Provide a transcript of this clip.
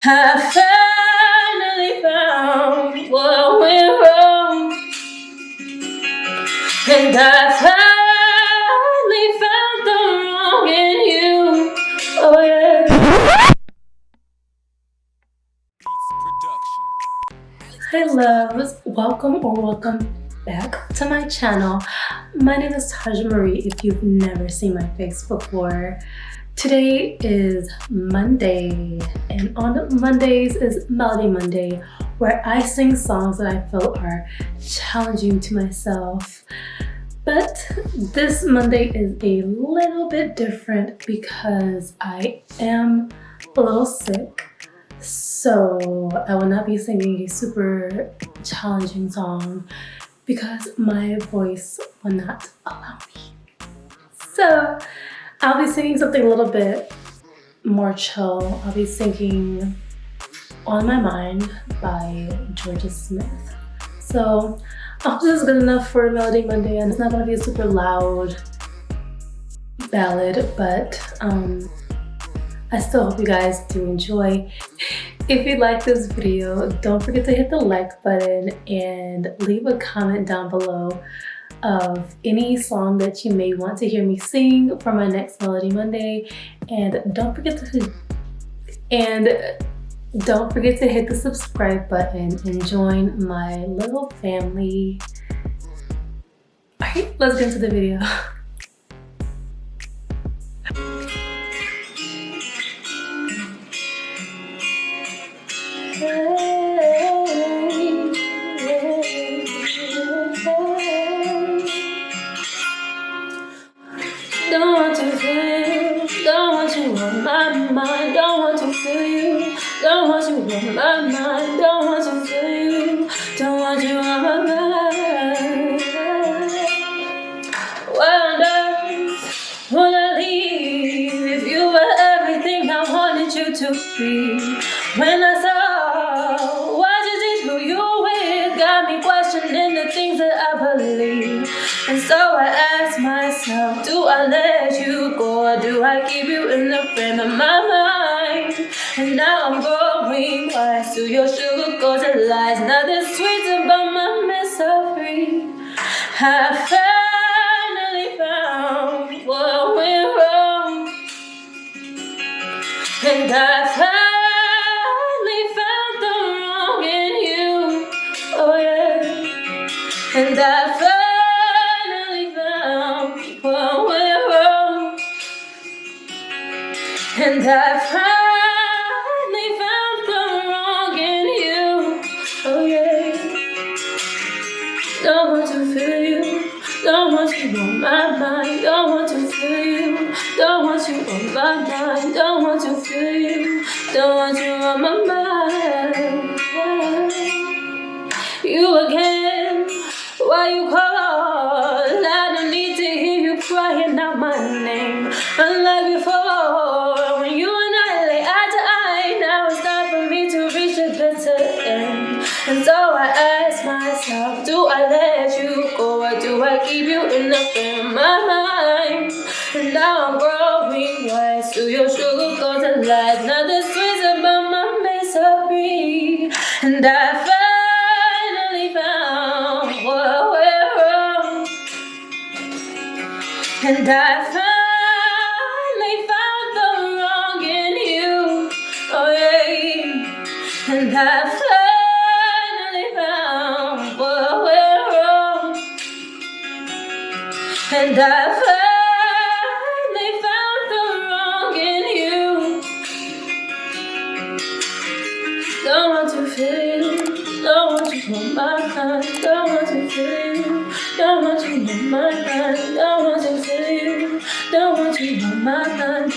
I finally found what went wrong, and I finally found the wrong in you. Oh yeah. Hi loves, welcome back to my channel. My name is Taijah Marie if you've never seen my face before. Today is Monday, and on Mondays is Melody Monday, where I sing songs that I feel are challenging to myself. But this Monday is a little bit different because I am a little sick. So I will not be singing a super challenging song because my voice will not allow me. So I'll be singing something a little bit more chill. I'll be singing On My Mind by Jorja Smith. So I hope this is good enough for Melody Monday, and it's not gonna be a super loud ballad, but I still hope you guys do enjoy. If you like this video, don't forget to hit the like button and leave a comment down below of any song that you may want to hear me sing for my next Melody Monday. And don't forget to hit the subscribe button and join my little family. Alright, let's get into the video. Don't want to feel, don't want you on my mind, don't want to feel you, don't want you on my mind, don't want to feel you, don't want you on my mind. Why on earth would I leave if you were everything I wanted you to be? When I saw what you did, who you with, got me questioning the things that I believe. And so I asked myself, do I let you go, or do I keep you in the frame of my mind? And now I'm growing wise to your sugar-coated lies. Nothing sweet about my misery. I finally found what went wrong, and I finally found the wrong in you. Oh yeah. And I finally found what went wrong, and I finally found the wrong in you. Oh yeah. Don't want to feel you, don't want you on my mind, don't want to feel you, don't want you on my mind, don't want to feel you, don't want you on my mind. You again, why you call? I don't need to hear you crying out my name. Unlike before, when you and I lay eye to eye, now it's time for me to reach a better end. And so I ask myself, do I let you go, or do I keep you in the frame of my mind? And now I'm growing wise to your sugar-coated lies. Nothing sweet about my misery. And I finally found what went wrong, and I finally found the wrong in you. Oh yeah. And I finally found what went wrong, and I finally found the wrong in you. Don't want to feel you, don't want you on my mind, don't want to feel you, don't want you on my mind, don't want to feel you, don't want you on my mind,